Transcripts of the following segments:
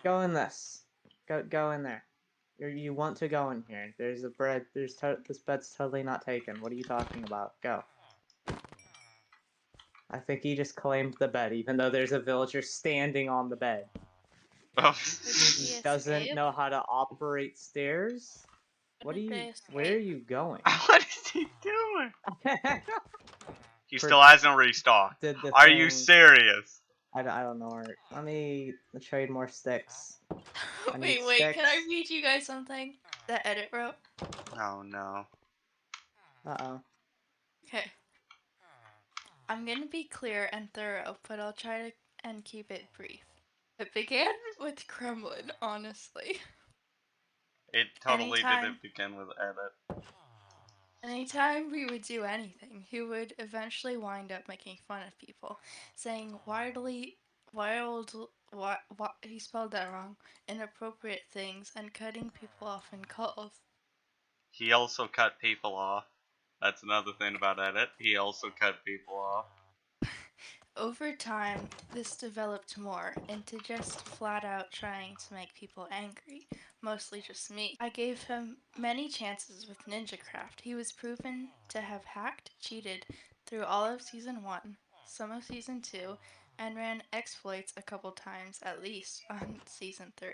Go in this. Go in there. You want to go in here. There's a bed. This bed's totally not taken. What are you talking about? Go. I think he just claimed the bed, even though there's a villager standing on the bed. Oh. Or did he He doesn't escape? know how to operate stairs. Or did they Where are escape? you going? What is he doing? He For- still hasn't restocked. Did the Are you thing. serious? I don't know. Let me trade more sticks. I need Wait, can I sticks. read you guys something that Edit wrote? Oh no. Uh-oh. Okay. I'm gonna be clear and thorough, but I'll try to and keep it brief. It began with Kremlin, honestly. It totally Anytime, didn't begin with edit. anytime we would do anything, he would eventually wind up making fun of people, saying he spelled that wrong, inappropriate things, and cutting people off in calls. He also cut people off. That's another thing about edit. He also cut people off. Over time, this developed more into just flat out trying to make people angry, mostly just me. I gave him many chances with NinjaCraft. He was proven to have hacked, cheated through all of Season 1, some of Season 2, and ran exploits a couple times at least on Season 3.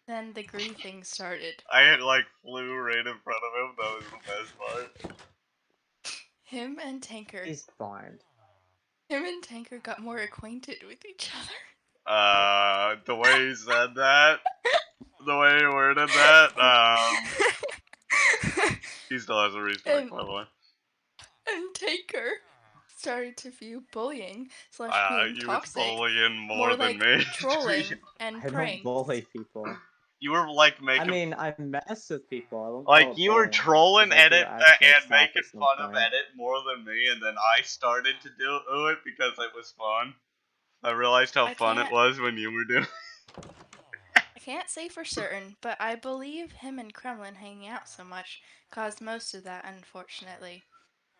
Then the griefing started. I like flew right in front of him. That was the best part. Him and Tanker. He's blind. Him and Tanker got more acquainted with each other. The way he said that, the way he worded that, he still has a respect, by the way. And Taker started to view bullying / being You was toxic bullying more than like me. trolling and I don't pranks. bully people. You were like I making. mean, I mess with people. I don't Like, call it you were bullying, trolling 'cause I do Edit actually and stop making at some fun of point. Edit more than me, and then I started to do it because it was fun. I realized how fun it was when you were doing it. I can't say for certain, but I believe him and Kremlin hanging out so much caused most of that, unfortunately.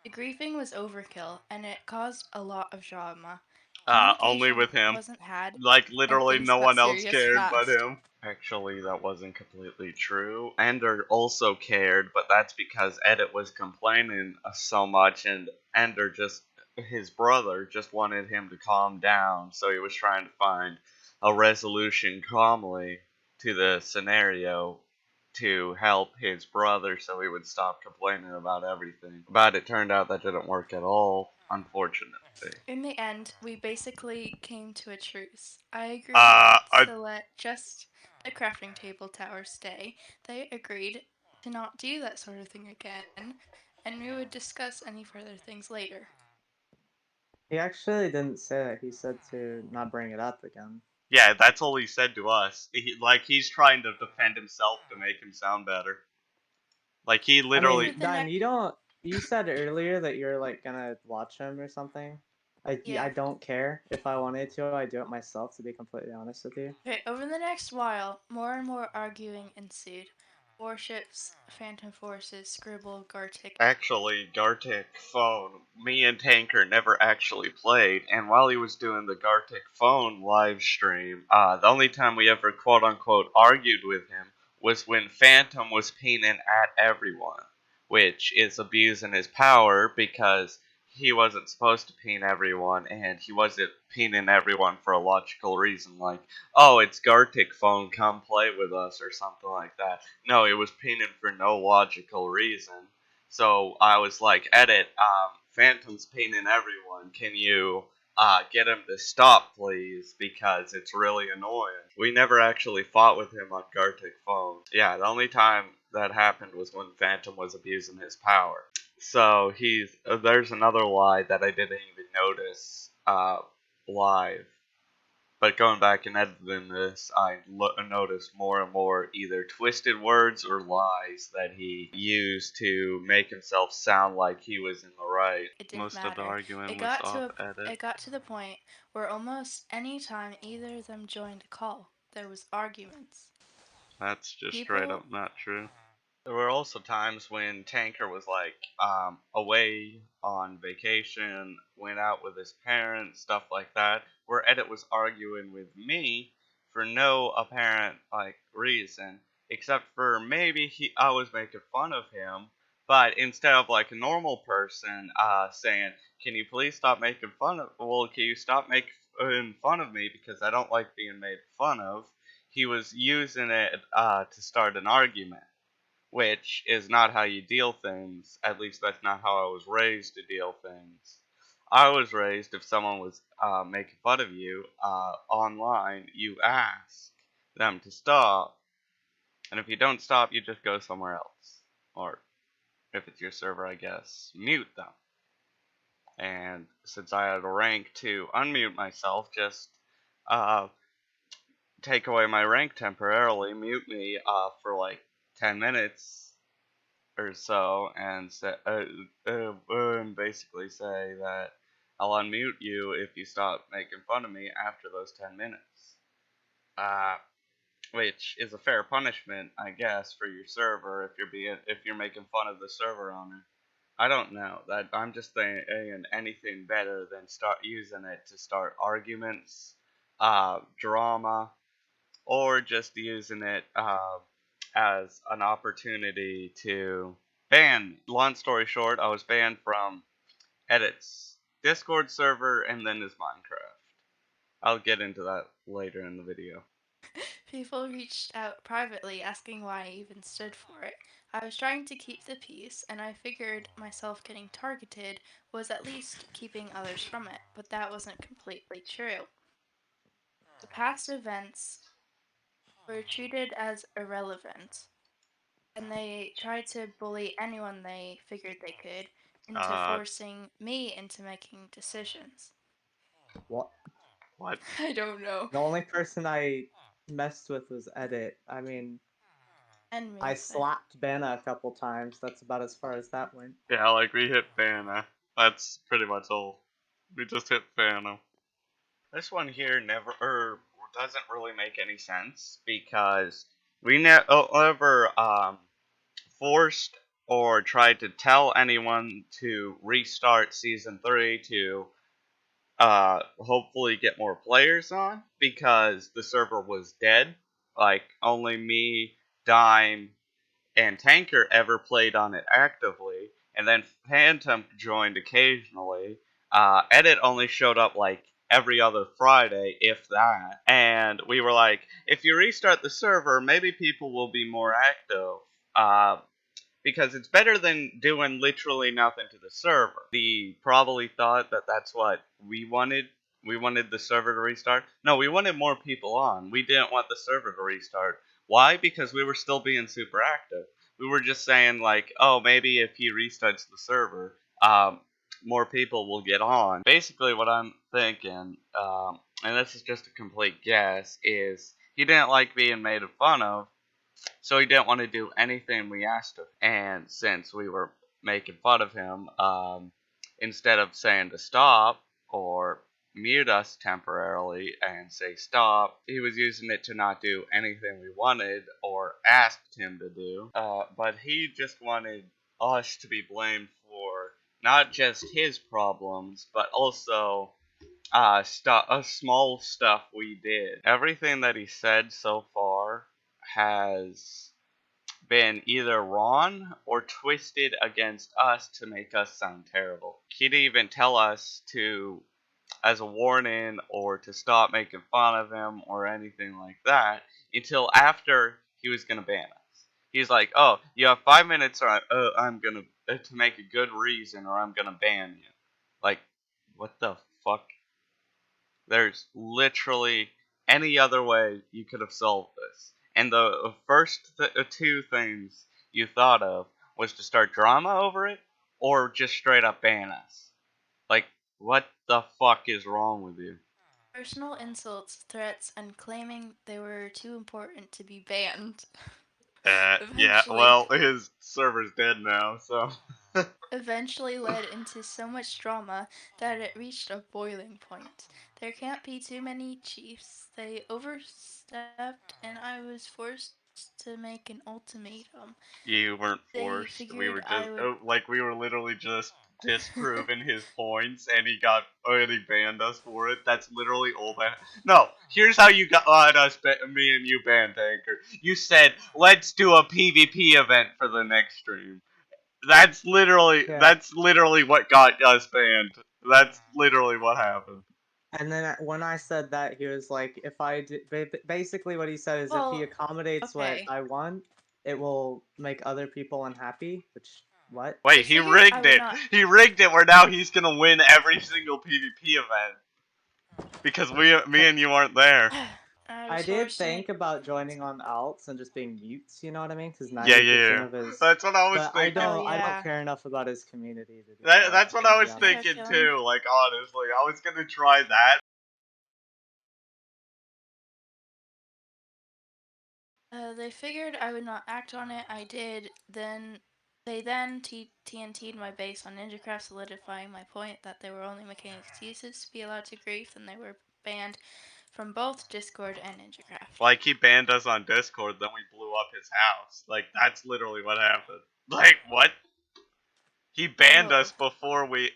The griefing was overkill, and it caused a lot of drama. Only with him. Wasn't had, Like, and literally things no got one else serious cared but fast. him. Actually, that wasn't completely true. Ender also cared, but that's because Edit was complaining so much, and Ender his brother, just wanted him to calm down, so he was trying to find a resolution calmly to the scenario to help his brother so he would stop complaining about everything. But it turned out that didn't work at all, unfortunately. In the end, we basically came to a truce. I agreed to let just the crafting table tower stay. They agreed to not do that sort of thing again, and we would discuss any further things later. He actually didn't say that. He said to not bring it up again. Yeah, that's all he said to us. He's trying to defend himself to make him sound better. Like, he literally... I mean, Dime, you said earlier that you're, like, gonna watch him or something. Yeah. I don't care. If I wanted to, I'd do it myself, to be completely honest with you. Okay, over the next while, more and more arguing ensued. Warships, Phantom Forces, Scribble, Gartic. Actually, Gartic Phone, me and Tanker never actually played, and while he was doing the Gartic Phone live stream, the only time we ever quote-unquote argued with him was when Phantom was peening at everyone, which is abusing his power because he wasn't supposed to peen everyone, and he wasn't peening everyone for a logical reason, like, oh, it's Gartic Phone, come play with us, or something like that. No, it was peening for no logical reason. So I was like, Edit, Phantom's peening everyone. Can you get him to stop, please? Because it's really annoying. We never actually fought with him on Gartic Phone. Yeah, the only time that happened was when Phantom was abusing his power. So there's another lie that I didn't even notice live. But going back and editing this, I noticed more and more either twisted words or lies that he used to make himself sound like he was in the right. It didn't matter. Of the argument it got to the point where almost any time either of them joined a call, there was arguments. That's just straight up not true. There were also times when Tanker was like away on vacation, went out with his parents, stuff like that, where Edit was arguing with me for no apparent like reason, except for maybe I was making fun of him, but instead of like a normal person saying, "Can you please stop making fun of? Well, can you stop making fun of me because I don't like being made fun of?" He was using it to start an argument, which is not how you deal things. At least that's not how I was raised to deal things. I was raised if someone was making fun of you online, you ask them to stop, and if you don't stop, you just go somewhere else. Or if it's your server, I guess, mute them. And since I had a rank to unmute myself, just uh, take away my rank temporarily, mute me for like 10 minutes or so, and and basically say that I'll unmute you if you stop making fun of me after those 10 minutes. Uh, which is a fair punishment, I guess, for your server if you're making fun of the server owner. I don't know. That I'm just saying anything better than start using it to start arguments, drama, or just using it as an opportunity to ban. Long story short, I was banned from Edit's Discord server and then his Minecraft. I'll get into that later in the video. People reached out privately asking why I even stood for it. I was trying to keep the peace, and I figured myself getting targeted was at least keeping others from it, but that wasn't completely true. The past events were treated as irrelevant, and they tried to bully anyone they figured they could into Uh, forcing me into making decisions. What? what? I don't know. The only person I messed with was Edit. I mean, And me I with it. slapped Banna a couple times. That's about as far as that went. Yeah, like we hit Fana. That's pretty much all. We just hit Fana. This one here doesn't really make any sense because we never forced or tried to tell anyone to restart season 3 to hopefully get more players on because the server was dead. Like only me, Dime, and Tanker ever played on it actively, and then Phantom joined occasionally. Edit only showed up like every other Friday, if that. And we were like, if you restart the server, maybe people will be more active. Uh, because it's better than doing literally nothing to the server. He probably thought that that's what we wanted. We wanted the server to restart. No, we wanted more people on. We didn't want the server to restart. Why? Because we were still being super active. We were just saying like, oh, maybe if he restarts the server, more people will get on. Basically, what I'm thinking, and this is just a complete guess, is he didn't like being made fun of, so he didn't want to do anything we asked him. And since we were making fun of him, instead of saying to stop or mute us temporarily and say stop, he was using it to not do anything we wanted or asked him to do. But he just wanted us to be blamed for not just his problems, but also small stuff we did. Everything that he said so far has been either wrong or twisted against us to make us sound terrible. He didn't even tell us to, as a warning, or to stop making fun of him or anything like that until after he was gonna ban us. He's like, "Oh, you have 5 minutes, or I'm gonna to make a good reason, or I'm gonna ban you." Like, what the fuck? There's literally any other way you could have solved this. And the first two things you thought of was to start drama over it or just straight up ban us. Like, what the fuck is wrong with you? Personal insults, threats, and claiming they were too important to be banned. Yeah, eventually, well, his server's dead now, so. eventually led into so much drama that it reached a boiling point. There can't be too many chiefs. They overstepped, and I was forced to make an ultimatum. You weren't They forced. We figured were I just, would like, we were literally just disproven his points and he banned us for it. That's literally all that. No, here's how you got us, me and you banned Tanker. You said, let's do a PvP event for the next stream. That's literally what got us banned. That's literally what happened. And then when I said that, he was like, "If I do," basically what he said is, if he Well, accommodates what okay. I want, it will make other people unhappy. Which what? Wait, They he figured I rigged would it. not. He rigged it where now he's gonna win every single PvP event because me and you aren't there. I I was did forced to think about joining on alts and just being mutes. You know what I mean? Because Yeah, 90% yeah. of his. That's what I was But I thinking. Oh, don't. I don't yeah. care enough about his community to do That's what I was to be honest. thinking too. Like honestly, I was gonna try that. They figured I would not act on it. I did. They TNT'd my base on NinjaCraft, solidifying my point that they were only making excuses to be allowed to grief, and they were banned from both Discord and NinjaCraft. Like he banned us on Discord, then we blew up his house. Like that's literally what happened. Like what? He banned us before we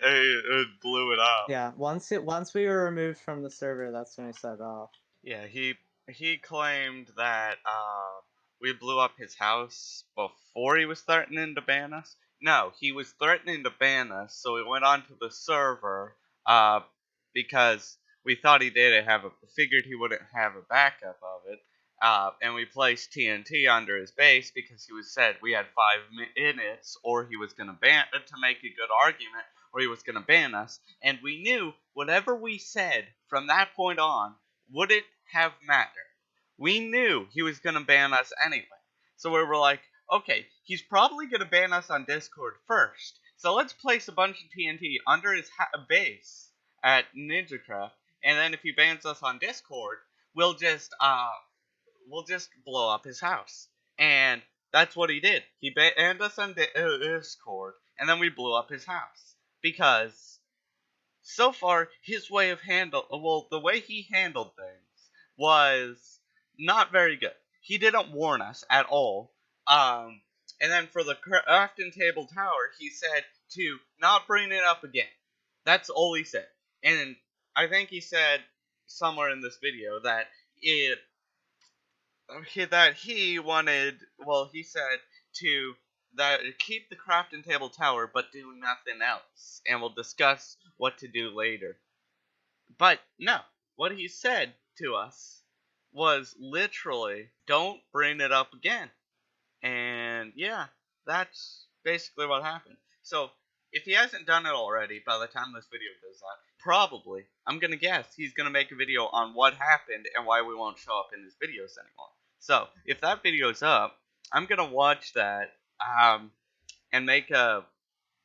blew it up. Yeah. Once we were removed from the server, that's when he said, "Oh." Yeah, he claimed that we blew up his house before he was threatening to ban us. No, he was threatening to ban us, so we went onto the server because we thought he didn't have figured he wouldn't have a backup of it. And we placed TNT under his base because he was said we had 5 minutes, or he was gonna ban to make a good argument, or he was gonna ban us. And we knew whatever we said from that point on wouldn't have mattered. We knew he was going to ban us anyway. So we were like, okay, he's probably going to ban us on Discord first. So let's place a bunch of TNT under his base at NinjaCraft, and then if he bans us on Discord, we'll just blow up his house. And that's what he did. He banned us on Discord, and then we blew up his house because so far his way of the way he handled things was not very good. He didn't warn us at all. And then for the crafting table tower, he said to not bring it up again. That's all he said. And I think he said somewhere in this video that he wanted. Well, he said to keep the crafting table tower, but do nothing else, and we'll discuss what to do later. But no, what he said to us was literally, "Don't bring it up again." And yeah, that's basically what happened. So if he hasn't done it already, by the time this video goes out, probably, I'm gonna guess, he's gonna make a video on what happened and why we won't show up in his videos anymore. So if that video's up, I'm gonna watch that and make a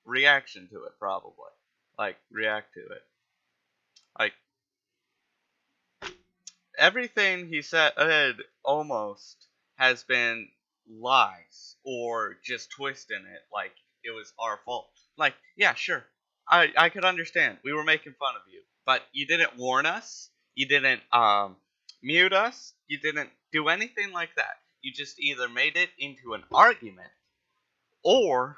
reaction to it, probably. Like, react to it. Like, everything he said almost has been lies or just twisting it like it was our fault. Like, yeah, sure. I could understand. We were making fun of you. But you didn't warn us. You didn't mute us. You didn't do anything like that. You just either made it into an argument, or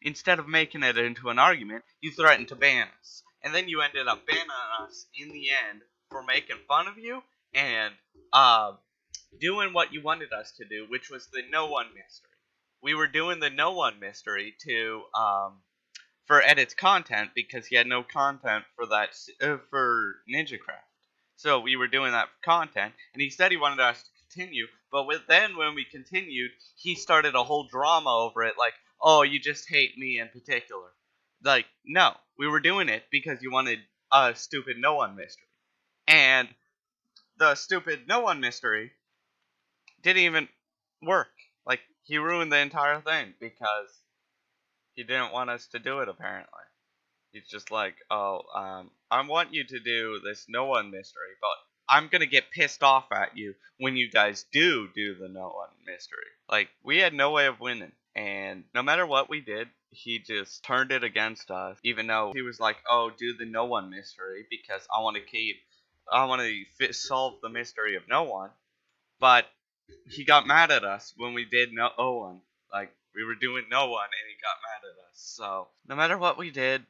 instead of making it into an argument, you threatened to ban us. And then you ended up banning us in the end for making fun of you and doing what you wanted us to do, which was the no one mystery. We were doing the no one mystery to for Edit's content because he had no content for that for NinjaCraft. So we were doing that for content, and he said he wanted us to continue. But then when we continued, he started a whole drama over it, like, "Oh, you just hate me in particular." Like, no, we were doing it because you wanted a stupid no one mystery, and the stupid no one mystery didn't even work. Like, he ruined the entire thing because he didn't want us to do it, apparently. He's just like, "Oh, I want you to do this no one mystery, but I'm gonna get pissed off at you when you guys do the no one mystery." Like, we had no way of winning, and no matter what we did, he just turned it against us, even though he was like, "Oh, do the no one mystery because I want to solve the mystery of no one." But he got mad at us when we did no one. Like, we were doing no one, and he got mad at us. So no matter what we did,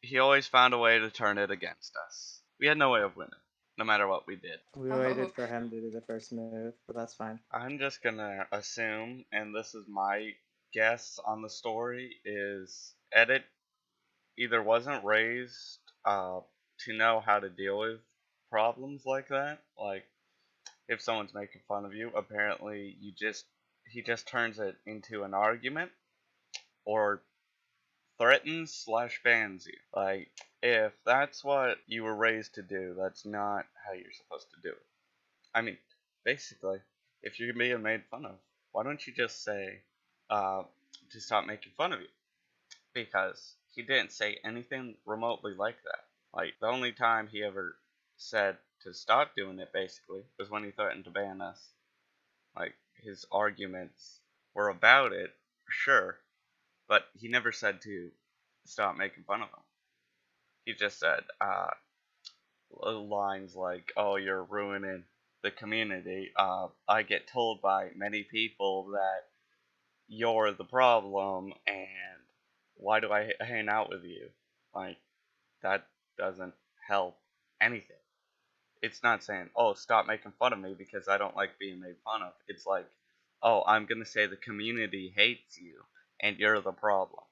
he always found a way to turn it against us. We had no way of winning, no matter what we did. We waited for him to do the first move, but that's fine. I'm just gonna assume, and this is my guess on the story, is Edit either wasn't raised to know how to deal with problems like that. Like, if someone's making fun of you, apparently he just turns it into an argument, or threatens / bans you. Like, if that's what you were raised to do, that's not how you're supposed to do it. I mean, basically, if you're being made fun of, why don't you just say to stop making fun of you? Because he didn't say anything remotely like that. Like, the only time he ever said to stop doing it, basically, was when he threatened to ban us. Like, his arguments were about it, sure, but he never said to stop making fun of him. He just said lines like, "Oh, you're ruining the community. I get told by many people that you're the problem, and why do I hang out with you?" Like, that doesn't help anything. It's not saying, "Oh, stop making fun of me because I don't like being made fun of." It's like, "Oh, I'm gonna say the community hates you, and you're the problem."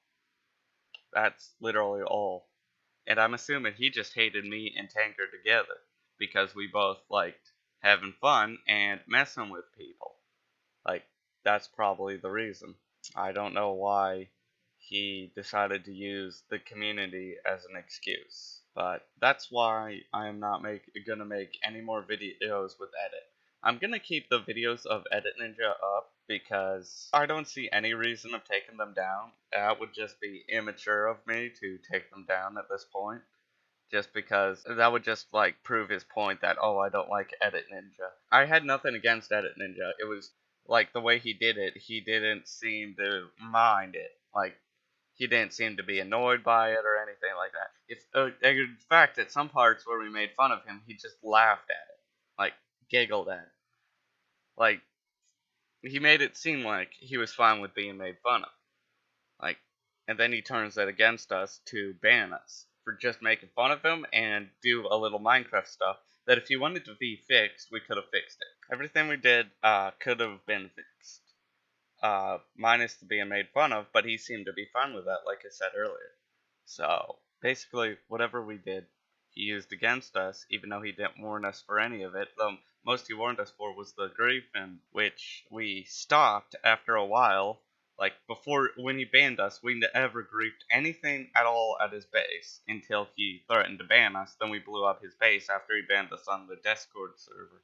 That's literally all. And I'm assuming he just hated me and Tanker together because we both liked having fun and messing with people. Like, that's probably the reason. I don't know why he decided to use the community as an excuse. But that's why I am not gonna make any more videos with Edit. I'm gonna keep the videos of Edit Ninja up because I don't see any reason of taking them down. That would just be immature of me to take them down at this point. Just because that would just like prove his point that, oh, I don't like Edit Ninja. I had nothing against Edit Ninja. It was like the way he did it, he didn't seem to mind it. Like, he didn't seem to be annoyed by it or anything like that. In fact, at some parts where we made fun of him, he just laughed at it, like giggled at it. Like, he made it seem like he was fine with being made fun of. Like, and then he turns that against us to ban us for just making fun of him and do a little Minecraft stuff that if he wanted to be fixed, we could have fixed it. Everything we did could have been fixed. Minus the being made fun of, but he seemed to be fine with that, like I said earlier. So, basically, whatever we did, he used against us, even though he didn't warn us for any of it. The most he warned us for was the griefing, which we stopped after a while. Like, when he banned us, we never griefed anything at all at his base until he threatened to ban us. Then we blew up his base after he banned us on the Discord server.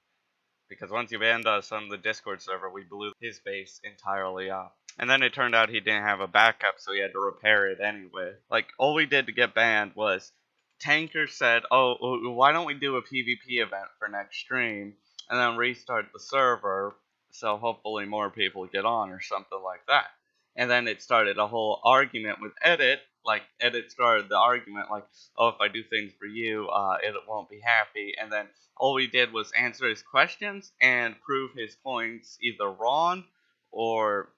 Because once you banned us on the Discord server, we blew his base entirely up. And then it turned out he didn't have a backup, so he had to repair it anyway. Like, all we did to get banned was Tanker said, "Oh, why don't we do a PvP event for next stream and then restart the server so hopefully more people get on," or something like that. And then it started a whole argument with Edit. Like, Edit started the argument like, "Oh, if I do things for you, it won't be happy." And then all we did was answer his questions and prove his points either wrong or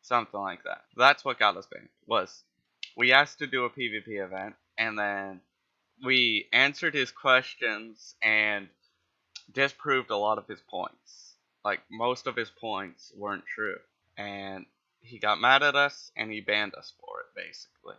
something like that. That's what got us banned. Was we asked to do a PvP event, and then we answered his questions and disproved a lot of his points. Like, most of his points weren't true. And he got mad at us and he banned us for it, basically.